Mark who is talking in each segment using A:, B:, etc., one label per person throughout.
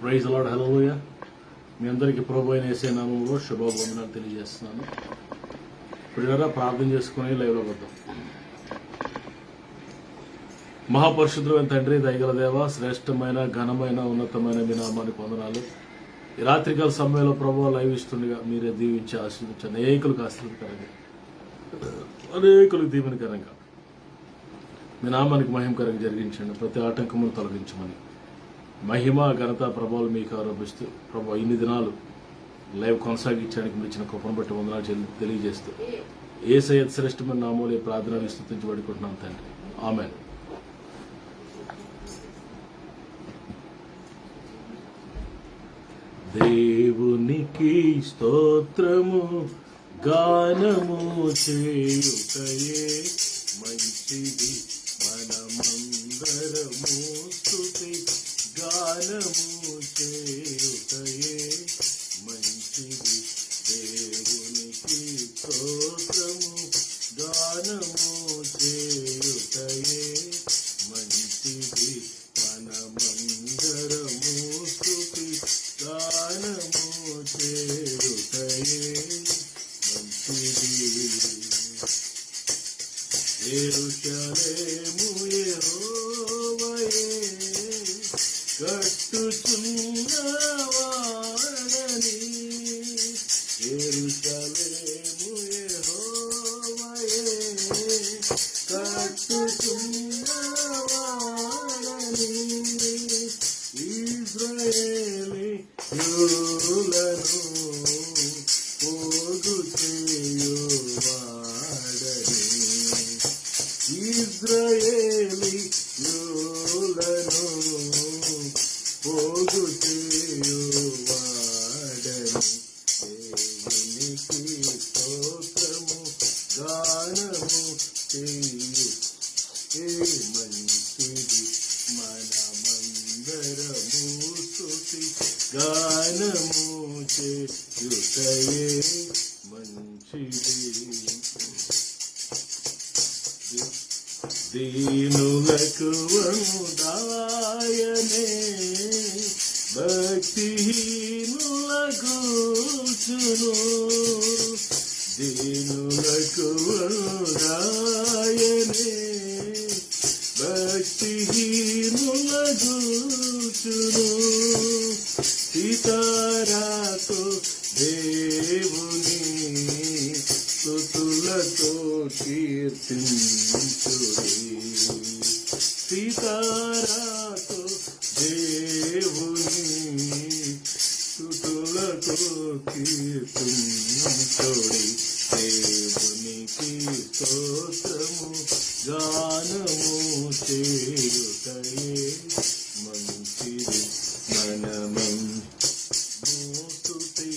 A: Praise the Lord. Hallelujah. మీ అందరికీ ప్రభువైన యేసయ్య నామములో శుభవందనాలు తెలియజేస్తున్నాను. ఇప్పుడు ప్రార్థన చేసుకుని లైవ్లో వద్దాం. మహాపరిశుద్ధుడైన తండ్రి, దయగల దేవ, శ్రేష్టమైన ఘనమైన ఉన్నతమైన మీ నామానికి వందనాలు. ఈ రాత్రికాల సమయంలో ప్రభువు లైవ్ ఇస్తుండగా మీరే దీవించి ఆశీర్వదించండి. అనేకులకు ఆశీర్వదకరంగా, అనేకులకు దీవెనకరంగా మీ నామానికి మహిమకరంగా జరిగించండి. ప్రతి ఆటంకమును తొలగించమని మహిమ ఘనత ప్రభావాలు మీకు ఆరోపిస్తూ ప్రభు ఇన్ని దినాలు లైవ్ కొనసాగించడానికి మీరు ఇచ్చిన కృపను బట్టి వందనాలు తెలియజేస్తూ యేసయ్య శ్రేష్టమైన నామములో ప్రార్థనలు స్తుతించబడుకుంటున్నాం తండ్రి. ఆమేన్. దేవునికి స్తోత్రము గానము చేయుటయే మంచిది, మనమందరము స్తుతి గానము చేయుటయే మంచిది. దేవునికి స్తోత్రము గానము చేయుటయే మంచిది, మనమందరము స్తుతి గానము చేయుటయే మంచిది. యెరూషలేము యెహోవాయే కట్టుచున్నవాడని, యెరూషలేము యెహోవాయే కట్టుచున్నవాడని, ఇశ్రాయేలీయులను పోగు చేయువాడని, ఇశ్రాయేలీయులను పోగు చేయువాడని. దేవునికి స్తోత్రము గానము చేయు మంచిది, మనమందరము స్తుతి గానము చేయుటయే మంచిది. దీనులకు వదాయనే భక్తిహీనులకు చూను, దీనులకు వదాయనే భక్తిహీనులకు చూను. సీతారాతో దేవుని స్తుతులతో కీర్తించుడి, సీతారాతో దేవుని స్తుతులతో కీర్తించుడి. దేవునికి స్తోత్రము గానము చేయుటయే మంచిది, మనమందరము స్తుతి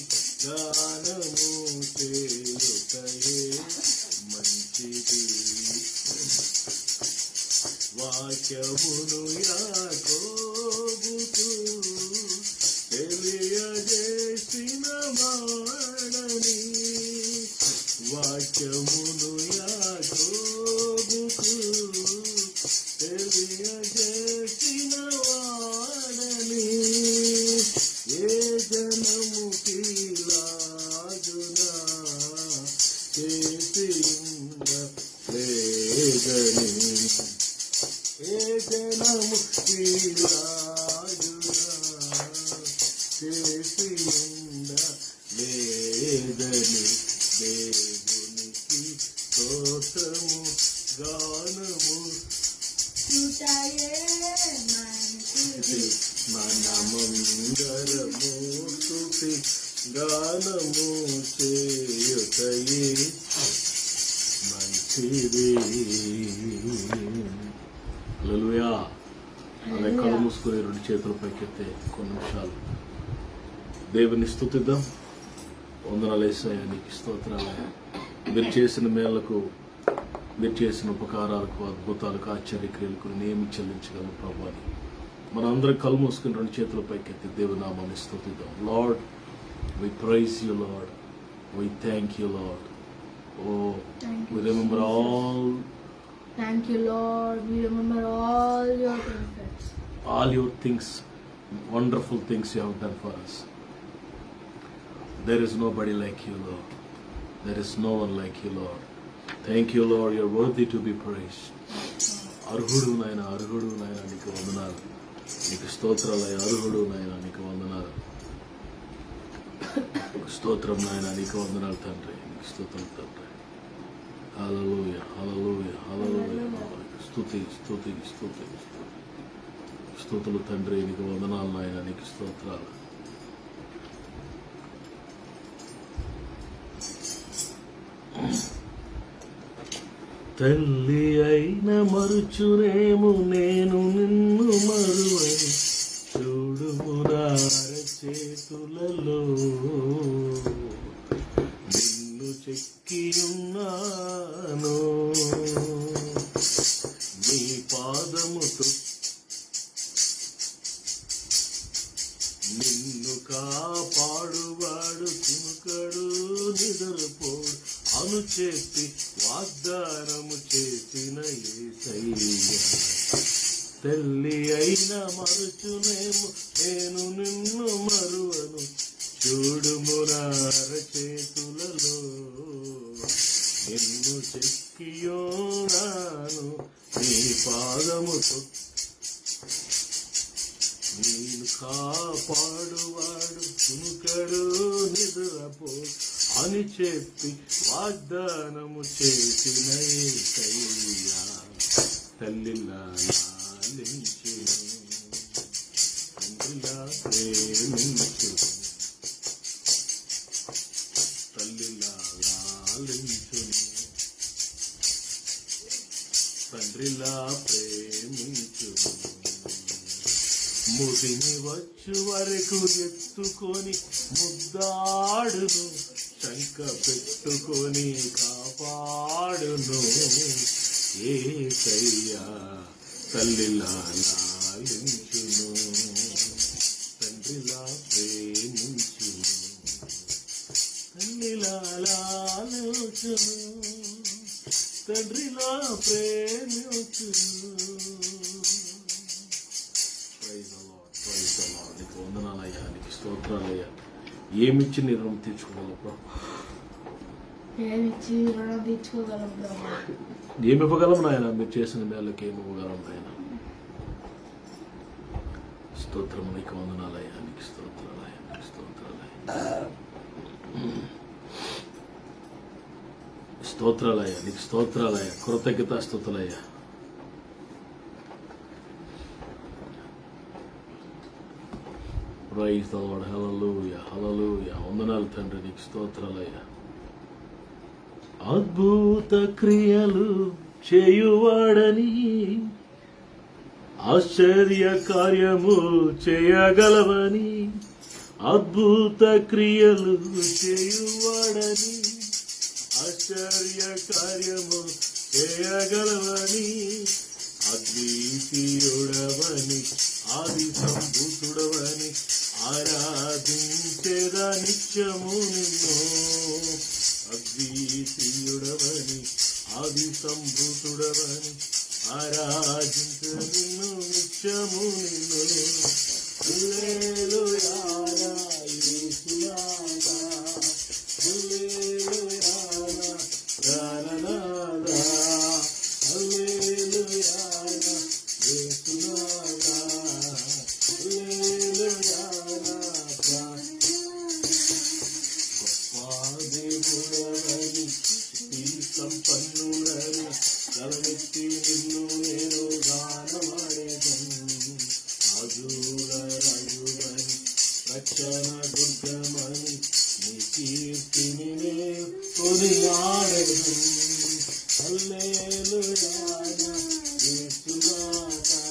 A: గానము చేయుటయే మంచిది. వాక్యమును యాకోబుకు తెలియజేసిన వాడని, వాక్యమును యాకోబుకు తెలియజేసిన వాడని, ఏ జనముకి లాగునా చేసి లేదని, ఏ జనముకి లాగునా చేసి లేదని. దేవునికి స్తోత్రము గానము మనమందరము స్తుతి గానము చేయుటయే మంచిది. హల్లెలూయా. అలా కళ్ళు మూసుకొని రెండు చేతుల పైకెత్తే కొన్ని నిమిషాలు దేవుని స్తుతిద్దాం. వందనాలు యేసయ్యా, నీకు స్తోత్రాలయ్యా. మీరు చేసిన మేళ్లకు, మీరు చేసిన ఉపకారాలకు, అద్భుతాలకు, ఆశ్చర్యక్రియలకు నేమి చెల్లించగలను ప్రభువాని. మన అందరం కళ్ళు మూసుకుని రెండు చేతుల పైకెత్తి దేవుని నామాన్ని స్తుతిద్దాం. Lord, we praise you Lord, we thank you Lord. Oh, we remember all.
B: Thank you, Lord. We remember all your benefits.
A: All your things wonderful things you have done for us. There is nobody like you, Lord. There is no one like you, Lord. Thank you, Lord. You're worthy to be praised. అర్హుడు నాయన, అర్హుడు నాయన, నీకు వందనాలు. నీకు స్తోత్రాలయ్య. అర్హుడు నాయన, నీకు వందనాలు. స్తోత్రం నాయన, నీకు వందనాలు తండ్రి. నీకు స్తోత్రం తండ్రి. హల్లెలూయా, హల్లెలూయా, హల్లెలూయా. స్తుతి, స్తుతి, స్తుతి, స్తుతి. స్తుతులు తండ్రి. నీకు వందనాలు నాయన, నీకు స్తోత్రాలు. తల్లి అయిన మరుచునేము నేను నిన్ను మరువని చూడుము నా చేతులలో నిన్ను చెక్కియున్నాను నీ పాదముతో నిన్ను కాపాడువాడు కునుకడు నిద్రపోడు అను చెప్పి వాగ్దానము చేసిన యేసయ్య. తల్లి అయిన మరుచునేమో నేను నిన్ను మరువను చూడుము నా చేతులలో నిన్ను చెక్కియోనాను నీ పాదముతో నేను కాపాడువాడు కునుకడు నిద్రపో అని చెప్పి వాగ్దానము చేసిన యేసయ్య. తల్లిలా లాలించును తండ్రిలా ప్రేమించును తల్లిలా లాలించును తండ్రిలా ప్రేమించును. ముదిని వచ్చు వరకు ఎత్తుకొని ముద్దాడును శంక పెట్టుకొని కాపాడును యేసయ్యా. తల్లిలా లాలించును తండ్రిలా ప్రేమించును తల్లిలా లాలించును తండ్రిలా ప్రేమించును. నీకు వందనాలయ్యా, నీకు స్తోత్రాలయ్యా. ఏమిచ్చి నీ రుణం తీర్చుకోగలవు? ఏమి ఇవ్వగలం నాయన? మీరు చేసిన మేళ్ళకి ఏమి ఇవ్వగలం నాయన? స్తోత్రం, నీకు వందనాలయ్యా, నీకు స్తోత్రాలయ్యా, నీకు స్తోత్రాలయ్యా, స్తోత్రాలయ్యా, నీకు స్తోత్రాలయ్యా, కృతజ్ఞత స్తుతులయ్యా. Praise the Lord. Hallelujah. Hallelujah. వందనాలు తండ్రి, నీకు స్తోత్రాలయ్యా. అద్భుత క్రియలు చేయువాడని ఆశ్చర్య కార్యము చేయగలవని అద్భుత క్రియలు చేయువాడని ఆశ్చర్య కార్యము చేయగలవని అద్వితీయుడవని ఆది సంభూతుడవని ఆరాధించేదా నిత్యము నిన్ను. అద్వితీయుడవని ఆది సంభూతుడవని ఆరాధించ నిన్ను నిత్యము నిన్ను. హల్లెలూయా యేసునాథా హల్లెలూయా రానాదా హల్లెలూయా యేసునాథా హల్లెలూయా. దేవుడవని శక్తి సంపన్నుడని తలమెత్తి నిన్ను నేను గానమాడేదను. రాజుల రాజువని రక్షణ దుర్గమని నీ కీర్తిని నేను కొనియాడెదను. హల్లెలూయా యేసునాథా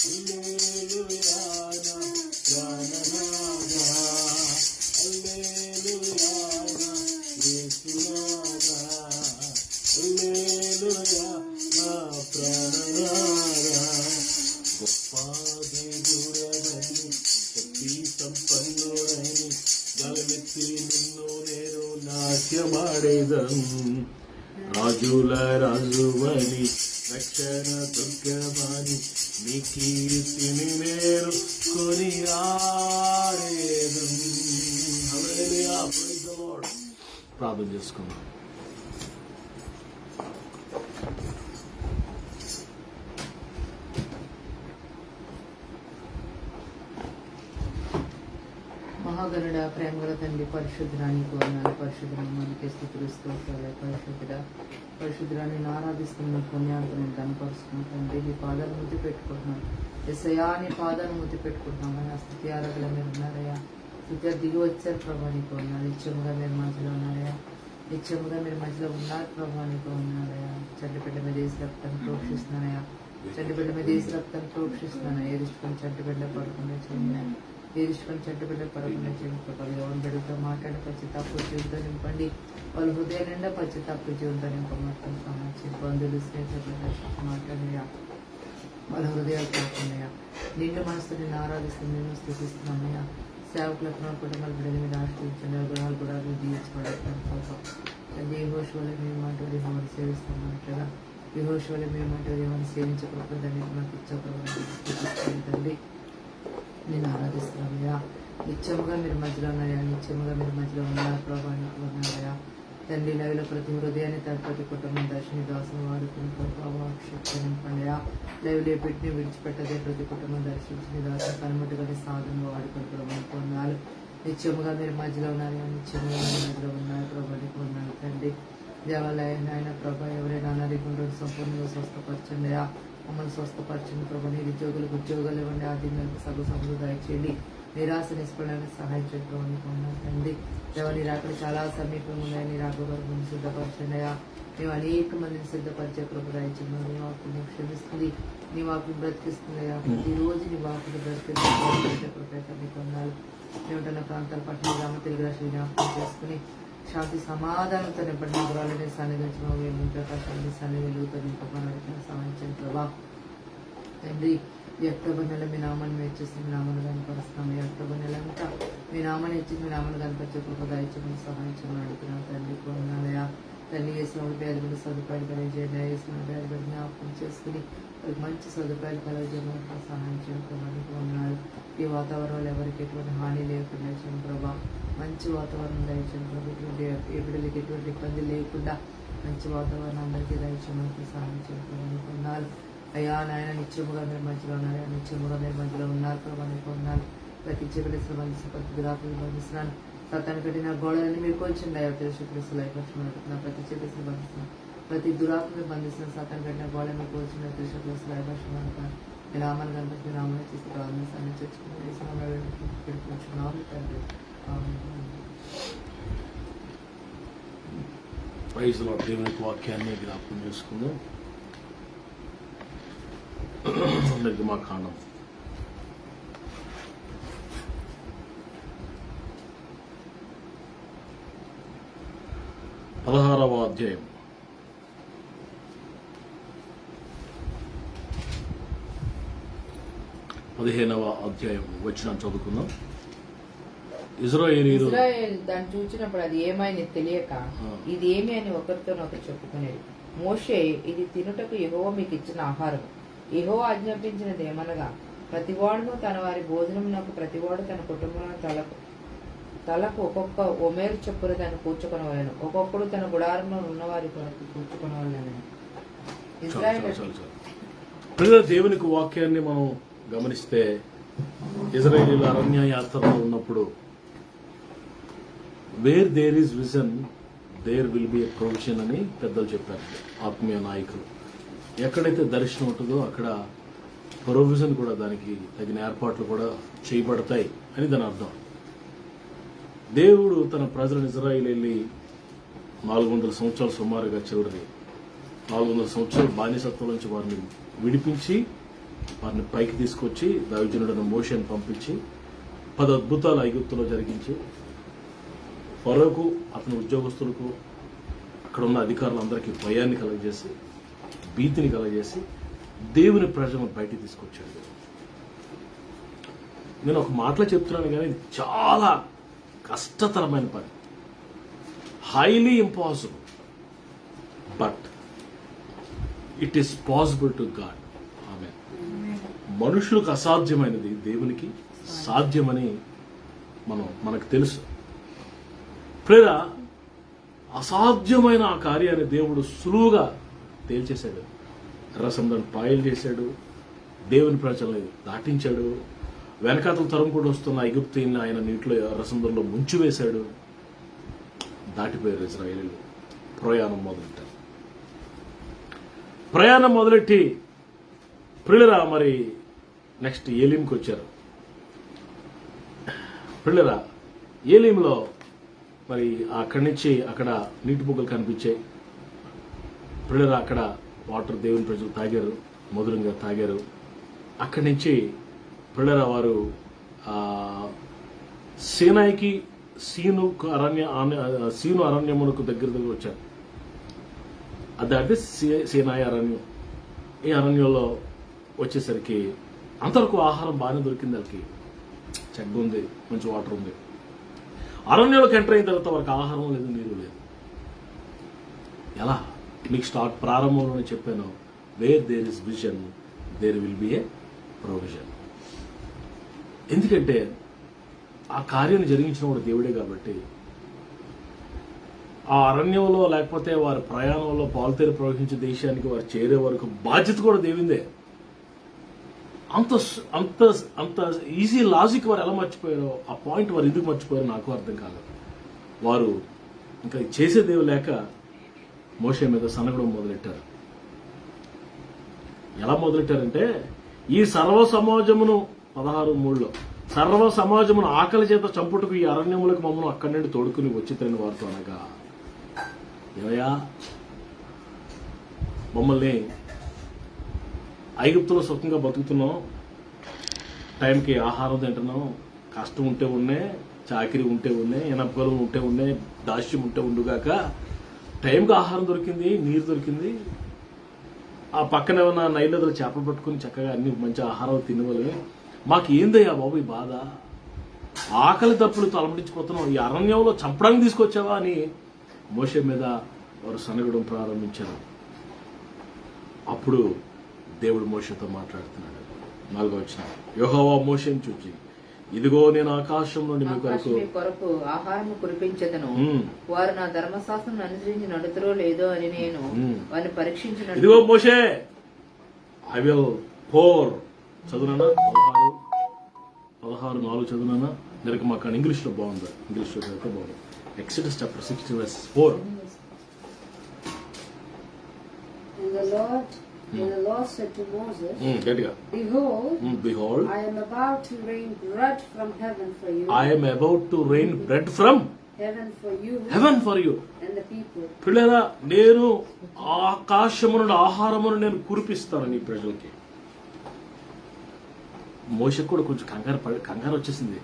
A: హల్లెలూయా ప్రాణనాథా హల్లెలూయా యేసునాథా హల్లెలూయా నా ప్రాణనాథా. గొప్ప దేవుడవని శక్తి సంపన్నుడని గలమెత్తి నిన్ను నేను నాట్యమాడేదను. రాజుల రాజువని రక్షణ దుర్గమని నీ కీర్తిని నేను కొనియాడేదం. హల్లెలూయా, ప్రైజ్ ది లార్డ్. ప్రార్థన చేసుకుందాం.
B: మహాగణుడ, ప్రేమగల తండ్రి, పరిశుద్ధరానికి వందనాలు. పరిశుద్ధరానికి స్తుతులు, స్తోత్రాలు. పరిశుద్ధరాన్ని ఆరాధిస్తున్న పుణ్యాత్మను కనపరుస్తున్నాం తండ్రి. నీ పాదాలు ముద్దు పెట్టుకుంటున్నాం ఎస్ఐయా, నీ పాదాలు ముద్దు పెట్టుకుంటున్నాం. ఆ స్థితి ఆరోగ్యంలో మీరు ఉన్నారయ్యా. స్థితి దిగి వచ్చారు ప్రభా, నీకు వందనాలు. నిత్యముగా మీరు మధ్యలో ఉన్నారయ్యా. నిత్యముగా మీరు మధ్యలో ఉన్నారు ప్రభా, నీకు వందనాలయ్యా. చెడ్డబిడ్డ మీద వేసి రక్తాన్ని ప్రోక్షిస్తున్నానయ్యా. చెడ్డబిడ్డ మీద వేసి రక్తాన్ని ప్రోక్షిస్తున్నాను. ఏదిష్టుకొని చెడ్డబిడ్డ పడకుండా చేయండి. ఏదిష్టుకొని చెడ్డబిడ్డ పడకుండా చేయండి ప్రభా. ఎవరి బిడ్డతో మాట్లాడి పశ్చాత్తాప జీవితం నింపండి. వాళ్ళ హృదయం నిండా పశ్చాత్తాప జీవితం నింపమాత్రం సహాయం చేయండి. బంధువులు, స్నేహితులు మాట్లాడినయా, వాళ్ళ హృదయాలు కాకుండాయా. నిండు మనసుతో నేను ఆరాధిస్తూ నేను స్థితిస్తున్నానయ్యా. సేవకులకు నా కుటుంబాల బిడ్డల మీద ఆశ్రయించండి. గుణాలు కూడా దీవించబడతాను ప్రభావ. తండ్రి, యెహోషువ వలె మేము అంటూ దేహాన్ని సేవిస్తామంటగా, యెహోషువ వలె మేము అంటూ దేహాన్ని సేవించకపోతే దాన్ని నాకు ఇచ్చే తండ్రి నేను ఆరాధిస్తున్నానయ్యా. నిత్యముగా మీరు మధ్యలో ఉన్నాయా. నిత్యముగా మీరు మధ్యలో ఉన్నారు ప్రభావ, నీకు ఉన్నారయ్యా. తండ్రి, లైవ్లో ప్రతి హృదయాన్ని ప్రతి కుటుంబం దర్శని దాసుని వాడుకుని ప్రభావ శక్తి నింపండియా. లైవ్లో పెట్టిని విడిచిపెట్టదే ప్రతి కుటుంబం దర్శించిన దాసుని కనుమట్టుగా సాధనగా వాడుకుని ప్రభావ పొందాలి. నిత్యముగా మీరు మధ్యలో ఉన్నారయ్యా. నిత్యముగా మీరు మధ్యలో ఉన్నారు ప్రభావ, నీకు ఉన్నారు తండ్రి. దేవాలయం ఆయన ప్రభా, ఎవరైనా అనారోగ్యంలో సంపూర్ణంగా స్వస్థపరచండియా. మమ్మల్ని స్వస్థపరచండి ప్రభా. నిరుద్యోగులకు ఉద్యోగాలు ఇవ్వండి. ఆర్థికంగా సగు సములు దయచేయండి. నిరాశ నిష్ఫలాన్ని సహాయం చేయడం తండ్రి. దేవ, నీ రాకడ చాలా సమీపంగా ఉన్నాయి. నీ రాక వరకు సిద్ధపరచండియా. మేము అనేక మందిని సిద్ధపరిచే కృప దయచేయండి. నీ వాకుని క్షమిస్తుంది, నీ వాకుని బ్రతికిస్తుందయా. ప్రతిరోజు నీ వాకుని బ్రతికించే కృప మీకు వందనాలు. మేముంటున్న ప్రాంతాల పట్ల గ్రామ తెలుగు రాష్ట్ర జ్ఞాపకం చేసుకుని శాంతి సమాధానంతో నింపడిన గురాలని సన్నిధించిన ప్రకాశాన్ని సన్నిధితో నింపమని సహాయించండి ప్రభా. తండ్రి, ఈ అక్టోబర్ నెల మీ నామాన్ని మెచ్చేసి మీ నామాన్ని కనపరుస్తున్నాము. ఈ అక్టోబర్ నెల అంతా మీ నామాన్ని ఇచ్చి మీ నామాన్ని కనపరిచే కృప దయచేయమని సహాయించమని అడుగుతున్నాం తండ్రి. కొన్నాళ్ళయా తల్లి వేసిన పేదబడి సదుపాయాలు కలిగజేయండి. వేసిన పేదబడి జ్ఞాపకం చేసుకుని వాళ్ళకి మంచి సదుపాయాలు కలిగజేయమని సహాయం చేయడానికి ఉన్నారు. ఈ వాతావరణంలో ఎవరికి ఎటువంటి హాని లేకుండా చేయండి ప్రభా. మంచి వాతావరణం దయచేయండి ప్రభా. ఎటువంటి ఏ బిడ్డలకి ఎటువంటి ఇబ్బంది లేకుండా మంచి వాతావరణం అందరికీ దయచేయడానికి సహాయం చేయడానికి ఉన్నారు. అయ్యా నాయన, నిత్యముగా మీరు మధ్యలో ఉన్నారు. నిత్యముగా మీరు మధ్యలో ఉన్నారు ప్రభా, నీకు ఉన్నారు. ప్రతి చెవిడిసిన బంధిస్తున్న ప్రతి దురాకులు బంధిస్తున్నాను. సతాన్ని కట్టిన గోడలని మీరు కొంచెం దయచేసి లైఫర్షణ ప్రతి చెవిడిసిన బంధిస్తున్నాను. ప్రతి దురాకులు బంధిస్తున్న సతాన్ని కట్టిన గోడని మీకు వచ్చిన త్రిశక్తి లైఫర్షణ అంటారు. మీ నామాన్ని కనిపించి మీ నామాన్ని చేసి ప్రార్థన చర్చించుకున్నాను తండ్రి.
A: Praise the Lord. దేవుని వాక్యాన్ని జ్ఞాపకం చేసుకుందాం. నిర్గమాకాండం 16వ అధ్యాయం 15వ అధ్యాయం వచనం చదువుకుందాం. ఇజ్రాయేల్
B: దాన్ని చూసినప్పుడు అది ఏమైంది తెలియక ఇది ఏమి అని ఒకరితో ఒకరు చెప్పుకునేది. మోషే, ఇది తినుటకు యెహోవా మీకు ఇచ్చిన ఆహారం. యెహోవా ఆజ్ఞాపించినది ఏమనగా, ప్రతివాడును తన వారి భోజనమునకు ప్రతివాడు తన కుటుంబంలో తలకు ఒక్కొక్క ఒమేరు చొప్పున దాన్ని కూర్చుకొనవలెను. ఒక్కొక్కడు తన గుడారంలో ఉన్నవారి కొరకు కూర్చుకొనవలెను.
A: ఇజ్రాయేల్ దేవునికి వాక్యాన్ని మనం గమనిస్తే, ఇజ్రాయేలీల అరణ్య యాత్రలో ఉన్నప్పుడు where there is vision there will be a provision అని పెద్దలు చెప్పారు, ఆత్మీయ నాయకులు. ఎక్కడైతే దర్శనం ఉంటుందో అక్కడ ప్రొవిజన్ కూడా, దానికి తగిన ఏర్పాట్లు కూడా చేయబడతాయి అని దాని అర్థం. దేవుడు తన ప్రజలను ఇజ్రాయేల్ వెళ్ళి 400 సంవత్సరాలు సుమారుగా చివరి 400 సంవత్సరాలు బానిసత్వం నుంచి వారిని విడిపించి వారిని పైకి తీసుకొచ్చి దైవజనుడైన మోషేని పంపించి 10 అద్భుతాలు ఐగుప్తులో జరిగించి ఫరోకు అతని ఉద్యోగస్తులకు అక్కడ ఉన్న అధికారులందరికీ భయాన్ని కలగజేసి భీతిని కలగజేసి దేవుని ప్రజలను బయటికి తీసుకొచ్చాడు. నేను ఒక మాటలో చెప్తున్నాను కానీ ఇది చాలా కష్టతరమైన పని, highly impossible, but it is possible to God. Amen. మనుషులకు అసాధ్యమైనది దేవునికి సాధ్యమని మనకు తెలుసు. ప్రేర అసాధ్యమైన ఆ కార్యాన్ని దేవుడు సులువుగా తేల్చేశాడు. ఎర్రసముద్రాన్ని పాయలు చేశాడు, దేవుని ప్రజల్ని దాటించాడు, వెనకాతల తరం కూడా వస్తున్న ఐగుప్తీయుల్ని ఆయన నీటిలో ఎర్రసముద్రంలో ముంచివేశాడు. దాటిపోయారు ఇశ్రాయేలీయులు. ప్రయాణం మొదలెట్టి ప్రియులరా మరి నెక్స్ట్ ఏలీంకి వచ్చారు. ప్రియులరా ఏలీంలో మరి అక్కడి నుంచి అక్కడ నీటి బుగ్గలు కనిపించాయి. ప్రియులరా అక్కడ వాటర్ దేవుని ప్రజలు తాగారు, మధురంగా తాగారు. అక్కడి నుంచి ప్రియులరా వారు సీనాయికి సీను అరణ్యమునకు దగ్గర వచ్చారు. అదే సీనాయి అరణ్యం. ఈ అరణ్యంలో వచ్చేసరికి అంతవరకు ఆహారం బాగానే దొరికింది. వాళ్ళకి చెగ్గు ఉంది, మంచి వాటర్ ఉంది. అరణ్యంలోకి ఎంటర్ అయిన తర్వాత వారికి ఆహారం లేదు, నీరు లేదు. ఎలా? మీకు స్టార్ట్ ప్రారంభంలోనే చెప్పాను, where there is vision there will be a provision. ఎందుకంటే ఆ కార్యాన్ని జరిగించిన వాడు దేవుడే కాబట్టి ఆ అరణ్యంలో లేకపోతే వారి ప్రయాణంలో పాలుతేరు ప్రవహించే దేశానికి వారు చేరే వరకు బాధ్యత కూడా దేవుందే. అంత అంత అంత ఈజీ లాజిక్ వారు ఎలా మర్చిపోయారో, ఆ పాయింట్ వారు ఎందుకు మర్చిపోయారో నాకు అర్థం కాదు. వారు ఇంకా చేసే దేవుడు లేక మోషే మీద సనగడం మొదలెట్టారు. ఎలా మొదలెట్టారంటే, ఈ సర్వ సమాజమును 16:3 సర్వ సమాజమును ఆకలి చేత చంపుటకు ఈ అరణ్యములకు మమ్మల్ని అక్కడి నుండి తోడుకుని వచ్చి తిరిగిన వారితో అనగా, ఏమయ్యా మమ్మల్ని ఐగుప్తులో సుఖంగా బతుకుతున్నాం, టైంకి ఆహారం తింటున్నాం, కష్టం ఉంటే ఉన్నాయి, చాకిరి ఉంటే ఉన్నాయి, ఎనపగలం ఉంటే ఉన్నాయి, దాస్యం ఉంటే ఉండుగాక టైంకి ఆహారం దొరికింది, నీరు దొరికింది. ఆ పక్కన ఏమన్నా నైలదులు చేపలు పట్టుకుని చక్కగా అన్ని మంచి ఆహారం తినవలే. మాకు ఏందయ్యా బాబు ఈ బాధ, ఆకలి తప్పులు తలమడించిపోతున్నాం, ఈ అరణ్యంలో చంపడానికి తీసుకొచ్చావా అని మోషే మీద వారు సనగడం ప్రారంభించారు. అప్పుడు దేవుడు మోషేతో మాట్లాడుతున్నాడు. 4వ వచనం, యెహోవా మోషేను చూచి, ఇదిగో నేను ఆకాశం నుండి మీ కొరకు
B: ఆహారము కురిపించదను, వారు నా ధర్మశాస్త్రం అనుసరించి నడుతురో లేదో అని నేను వారిని పరీక్షించిన.
A: ఇదిగో మోషే, ఐ విల్ పోర్. చదువునా 16:4 చదువునా. నేను మాకు ఇంగ్లీష్ లో బాగుంది, ఇంగ్లీష్ లో చదివితే బాగుంది. Exodus chapter 16:4.
C: And the Lord said to Moses,
A: Behold,
C: I am about to rain bread from heaven for you.
A: I am about to rain bread from
C: heaven for you
A: and
C: the people.
A: పిల్లరా, నేను ఆకాశము నుండి ఆహారమును నేను కురిపిస్తాను నీ ప్రజలకి. మోషకు కూడా కొంచెం కంగారు వచ్చేసింది.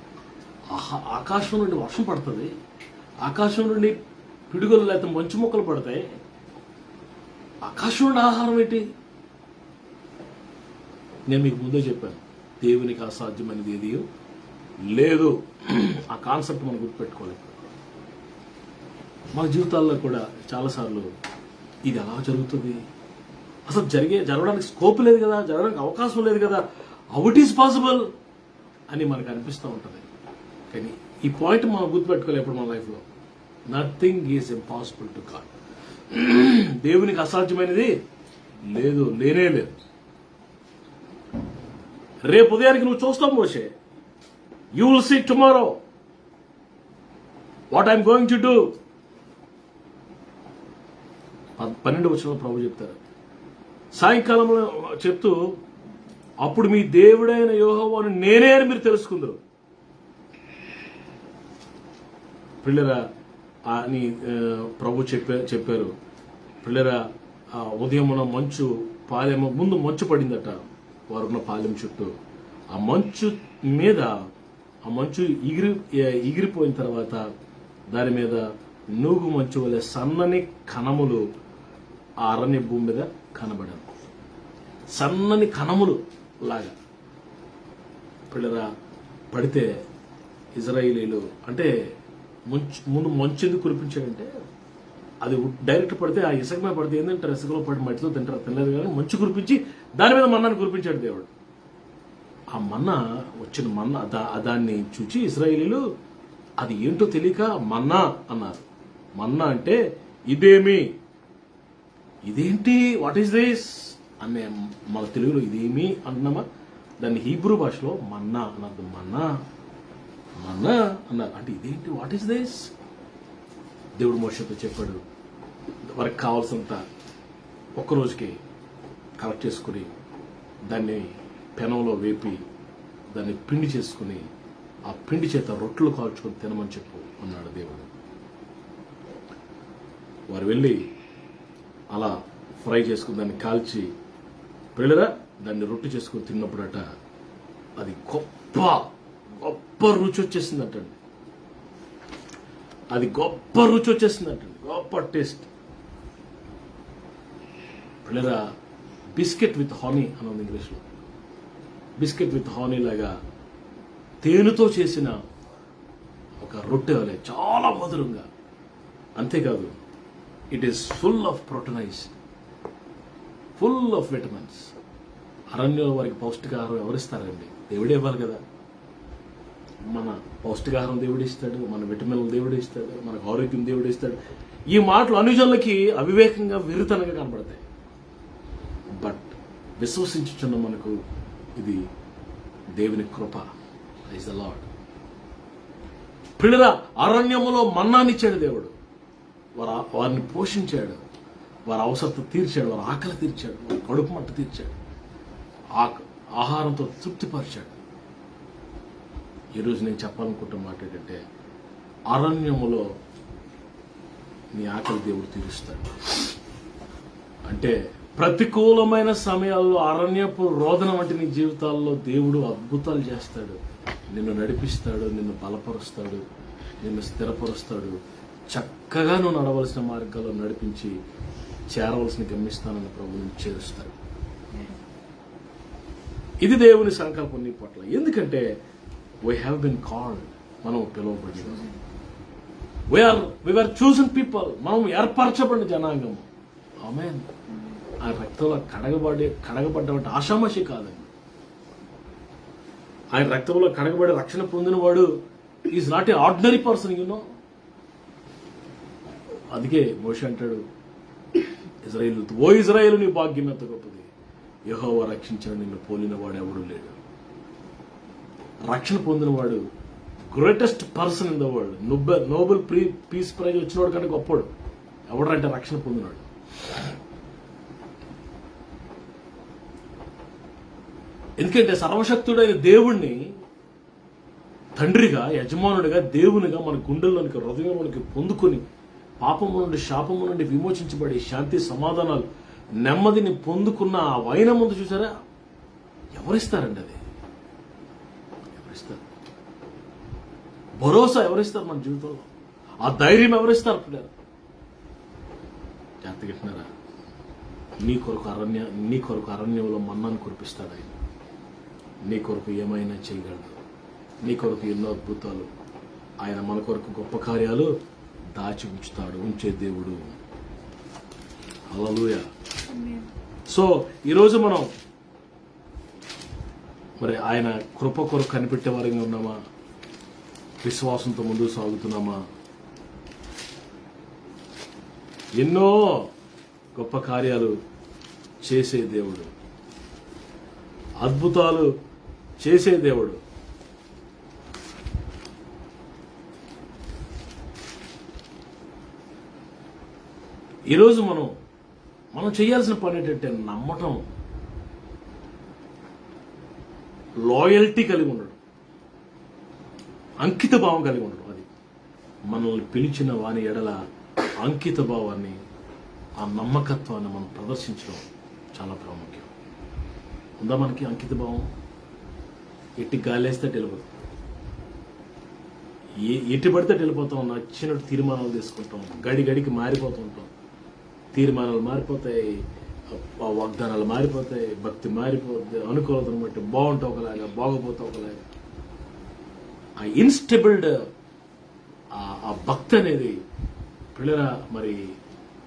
A: ఆకాశం నుండి వర్షం పడుతుంది, ఆకాశం నుండి పిడుగులు లేకపోతే మంచు మొక్కలు పడతాయి, ఆకాశం నుండి ఆహారం ఏంటి? నేను మీకు ముందే చెప్పాను, దేవునికి అసాధ్యమైనది ఏది లేదు. ఆ కాన్సెప్ట్ మనం గుర్తుపెట్టుకోలేదు. మన జీవితాల్లో కూడా చాలాసార్లు ఇది ఎలా జరుగుతుంది, అసలు జరగడానికి స్కోప్ లేదు కదా, జరగడానికి అవకాశం లేదు కదా, హౌ ఇట్ ఈస్ పాసిబుల్ అని మనకు అనిపిస్తూ ఉంటుంది. కానీ ఈ పాయింట్ మనం గుర్తుపెట్టుకోలేదు ఎప్పుడు మన లైఫ్లో. Nothing is impossible to God. దేవునికి అసాధ్యమైనది లేదు, లేనే లేదు. రేపు ఉదయానికి నువ్వు చూస్తావు మోషే, you will see tomorrow what I'm going to do. 12వ వచనంలో ప్రభు చెప్తారు, సాయంకాలంలో చెప్తూ, అప్పుడు మీ దేవుడైన యెహోవాను నేనే అని మీరు తెలుసుకుందరు. పిల్లరా అని ప్రభు చెప్పారు. పిల్లరా ఉదయమున మంచు పాలెం ముందు మంచు పడిందట వారున్న పాలెం చుట్టూ. ఆ మంచు మీద ఆ మంచు ఎగిరిపోయిన తర్వాత దాని మీద నూగు మంచు వలె సన్నని కణములు ఆ అరణ్య భూమి మీద కనబడారు. సన్నని కణములు లాగా పిల్లరా పడితే ఇజ్రాయేలీలు అంటే ముందు మంచు ఎందుకు కురిపించాడంటే, అది డైరెక్ట్ పడితే ఆ ఇసుక మీద పడితే ఏంటంటారు, ఇసుకలో పడి మట్టిలో తింటారు, తినలేదు కానీ మంచు కురిపించి దాని మీద మన్నాన్ని కురిపించాడు దేవుడు. ఆ మన్నా వచ్చిన మన్నా దాన్ని చూచి ఇశ్రాయేలీలు అది ఏంటో తెలియక మన్నా అన్నారు. మన్నా అంటే ఇదేంటి, వాట్ ఈస్ దిస్ అనే మన తెలుగులో ఇదేమి అంటున్నామా, దాన్ని హీబ్రూ భాషలో మన్నా అన్నారు. మన్నా అన్నారు అంటే ఇదేంటి, వాట్ ఈస్ దిస్. దేవుడు మోషేతో చెప్పాడు, వారికి కావాల్సినంత ఒక్కరోజుకి కలెక్ట్ చేసుకుని దాన్ని పెనంలో వేపి దాన్ని పిండి చేసుకుని ఆ పిండి చేత రొట్టెలు కాల్చుకొని తినమని చెప్పు అన్నాడు దేవుడు. వారు వెళ్ళి అలా ఫ్రై చేసుకుని దాన్ని కాల్చి పిల్లరా దాన్ని రొట్టె చేసుకుని తిన్నప్పుడట అది గొప్ప రుచి వచ్చేసిందటండి. గొప్ప టేస్ట్. పిల్లరా బిస్కెట్ విత్ హానీ అని ఉంది ఇంగ్లీష్లో. బిస్కెట్ విత్ హానీ లాగా తేనెతో చేసిన ఒక రొట్టె వలె చాలా మధురంగా. అంతేకాదు it is full of proteins, full of vitamins. అరణ్యంలో వారికి పౌష్టికాహారం ఎవరిస్తారండి? దేవుడే ఇవ్వాలి కదా. మన పౌష్టికాహారం దేవుడు ఇస్తాడు, మన విటమిన్లు దేవుడు ఇస్తాడు, మనకు ఆరోగ్యం దేవుడు ఇస్తాడు. ఈ మాటలు అనుజనులకి అవివేకంగా వెర్రితనంగా కనబడతాయి. బట్ విశ్వసించుచున్న మనకు ఇది దేవుని కృప. Praise the lord. పిల్లరా అరణ్యములో మన్నానిచ్చాడు దేవుడు. వారిని పోషించాడు, వారి అవసరత తీర్చాడు, వారి ఆకలి తీర్చాడు, వారి కడుపు మంట తీర్చాడు, ఆహారంతో తృప్తిపరిచాడు. ఈరోజు నేను చెప్పాలనుకుంటున్న మాట ఏంటంటే అరణ్యములో నీ ఆకలి దేవుడు తీరుస్తాడు. అంటే ప్రతికూలమైన సమయాల్లో అరణ్యపు రోదన వంటి నీ జీవితాల్లో దేవుడు అద్భుతాలు చేస్తాడు. నిన్ను నడిపిస్తాడు, నిన్ను బలపరుస్తాడు, నిన్ను స్థిరపరుస్తాడు. చక్కగా నువ్వు నడవలసిన మార్గాల్లో నడిపించి చేరవలసిన గమ్యస్థానాన్ని ప్రభువుని చేరుస్తాడు. ఇది దేవుని సంకల్పం నీ పట్ల. ఎందుకంటే వీ హ్యావ్ బిన్ కాల్డ్, మనం పిలువబడి, we were chosen people, మనం ఏర్పరచబడిన జనాంగం. ఆమేన్. ఆ రక్తంలో కడగబడ్డవంటే ఆషామాషి కాదండి. ఆయన రక్తంలో కడగబడి రక్షణ పొందిన వాడు is not a ordinary person, you know. అందుకే మోషే అంటాడు ఇజ్రాయేలు, ఓ ఇజ్రాయేలు నీ భాగ్యం ఎంత గొప్పది, యెహోవా రక్షించాడు, నిన్ను పోలిన వాడు ఎవడు లేడు. రక్షణ పొందినవాడు greatest person in the world. Nobel peace prize వచ్చినవాడు కంటే గొప్పవాడు ఎవడంటే రక్షణ పొందినాడు. ఎందుకంటే సర్వశక్తుడైన దేవుణ్ణి తండ్రిగా, యజమానుడిగా, దేవునిగా మన గుండెల్లోనికి, హృదయంలోనికి పొందుకొని పాపము నుండి, శాపము నుండి విమోచించబడి శాంతి సమాధానాలు, నెమ్మదిని పొందుకున్న ఆ వైన ముందు చూసారా, ఎవరిస్తారండి? అది ఎవరిస్తారు? భరోసా ఎవరిస్తారు మన జీవితంలో? ఆ ధైర్యం ఎవరిస్తారు? పిల్లలు జాగ్రత్తగా, నీ కొరకు అరణ్యంలో మన్నాను కురిపిస్తాడు ఆయన. నీ కొరకు ఏమైనా చేయగలడు. నీ కొరకు ఎన్నో అద్భుతాలు, ఆయన మన కొరకు గొప్ప కార్యాలు దాచి ఉంచే దేవుడు. హల్లెలూయా. సో ఈరోజు మనం మరి ఆయన కృప కొరకు కనిపెట్టే వారిగా ఉన్నామా? విశ్వాసంతో ముందుకు సాగుతున్నామా? ఎన్నో గొప్ప కార్యాలు చేసే దేవుడు, అద్భుతాలు చేసే దేవుడు. ఈరోజు మనం చేయాల్సిన పని ఏంటంటే నమ్మటం, లాయల్టీ కలిగి ఉండడం, అంకిత భావం కలిగి ఉండడం. అది మనల్ని పిలిచిన వాని ఎడల అంకిత భావాన్ని, ఆ నమ్మకత్వాన్ని మనం ప్రదర్శించడం చాలా ప్రాముఖ్యం. ఉందా మనకి అంకిత భావం? ఎట్టి గాలేస్తే వెళ్ళిపోతాం, ఎట్టి పడితే వెళ్ళిపోతాం, నచ్చినట్టు తీర్మానాలు తీసుకుంటాం, గడికి మారిపోతూ ఉంటాం. తీర్మానాలు మారిపోతాయి, వాగ్దానాలు మారిపోతాయి, భక్తి మారిపోతుంది, అనుకూలతను బట్టి బాగుంటే ఒకలాగా, బాగోపోతే ఒకలాగా. ఆ ఇన్స్టెబిల్డ్ ఆ భక్తి అనేది పిల్లల మరి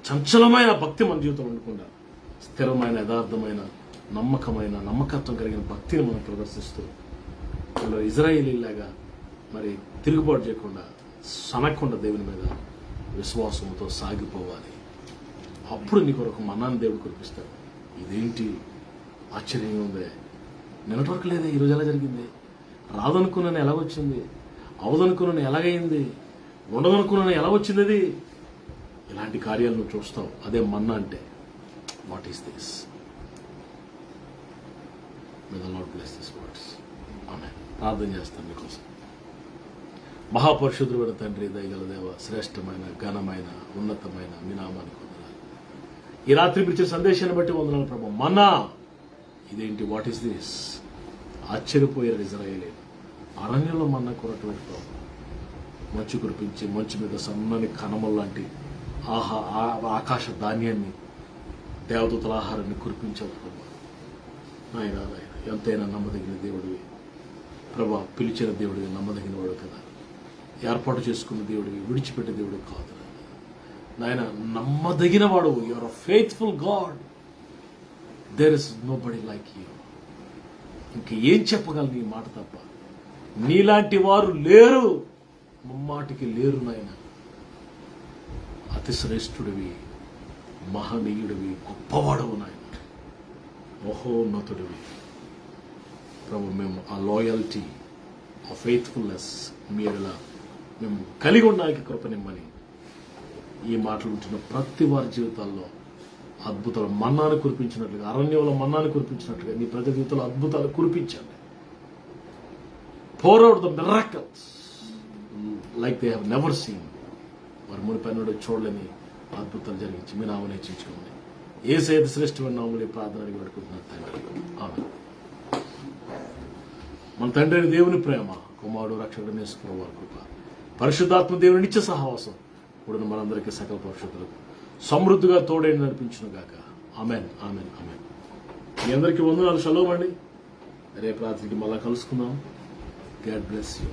A: చంచలమైన భక్తి మన జీవితంలో ఉండకుండా స్థిరమైన, యథార్థమైన నమ్మకత్వం కలిగిన భక్తిని మనం ప్రదర్శిస్తూ ఇలా ఇజ్రాయేలీలాగా మరి తిరుగుబాటు చేయకుండా సనకుండా దేవుని మీద విశ్వాసంతో సాగిపోవాలి. అప్పుడు నీ కొరకు మన్నాన్ని దేవుడు కురిపిస్తాడు. ఇదేంటి ఆశ్చర్యంగా ఉందే, నిన్నటి వరకు లేదే, ఈరోజు ఎలా జరిగింది, రాదనుకున్నాను ఎలా వచ్చింది, అవదనుకున్నాను ఎలాగైంది, ఉండదనుకున్నాను ఎలా వచ్చింది, అది ఇలాంటి కార్యాలు నువ్వు చూస్తావు. అదే మన్నా అంటే. What is this? May the Lord bless this words. Amen. ప్రార్థన చేస్తాను మీకోసం. మహాపరిశుద్ధుడైన తండ్రి, దయగల దేవ, శ్రేష్టమైన ఘనమైన ఉన్నతమైన మీ నామానికి వందనాలు. ఈ రాత్రి ఇచ్చే సందేశాన్ని బట్టి వందనాలు ప్రభు. మన్నా ఇదేంటి? What is this? ఆశ్చర్యపోయారు ఇజ్రాయేలీలు. అరణ్యంలో మన్నా కొరట పెట్టుకోవాలి, మంచు కురిపించి మంచు మీద సన్నని కణములు లాంటి ఆకాశ ధాన్యాన్ని, దేవదూతల ఆహారాన్ని కురిపించారు ప్రభు. నాయన ఎంతైనా నమ్మదగిన దేవుడివి ప్రభా, పిలిచిన దేవుడివి, నమ్మదగిన వాడు కదా, ఏర్పాటు చేసుకున్న దేవుడివి, విడిచిపెట్టే దేవుడు కాదు నాయన, నమ్మదగిన వాడు. You are a faithful God. There is nobody like you. ఇంక ఏం చెప్పగలను ఈ మాట తప్ప? నీలాంటి వారు లేరు, ముమ్మాటికి లేరు నాయన. అతి శ్రేష్ఠుడివి, మహనీయుడివి, గొప్పవాడవు నాయన, మహోన్నతుడివి ప్రభు. మేము ఆ లాయల్టీ, ఆ ఫెయిత్ఫుల్నెస్ మీరులా మేము కలిగి ఉండడానికి కృపనిమ్మని ఈ మాటలు ఉంటున్న ప్రతి వారి జీవితాల్లో అద్భుతాలు మన్నాను కురిపించినట్లుగా, అరణ్యంలో మన్నాను కురిపించినట్లుగా నీ ప్రజల జీవితంలో అద్భుతాలు కురిపించండి. pour out the miracles like they have never seen. వారు మునిపైన చూడలేని అద్భుతాలు జరిగించి మీ నామని హెచ్చించుకోమని యేసయ్య శ్రేష్ఠమైన నామములో ప్రార్థనకి వేడుకుంటున్నాను తండ్రి. ఆమేన్. మన తండ్రి అయిన దేవుని ప్రేమ, కుమారుడు రక్షకుడు యేసు ప్రభువు వారి కృప, పరిశుద్ధాత్మ దేవుని నిత్య సహవాసం ఇప్పుడు మనందరికీ సకల పరిశుద్ధులకు సమృద్ధిగా తోడైన నడిపించును గాక. ఆమేన్, ఆమేన్, ఆమేన్. మీ అందరికీ వందనాలు. షలోమ్ అండి. రేపు రాత్రికి మళ్ళా కలుసుకుందాం. God bless you.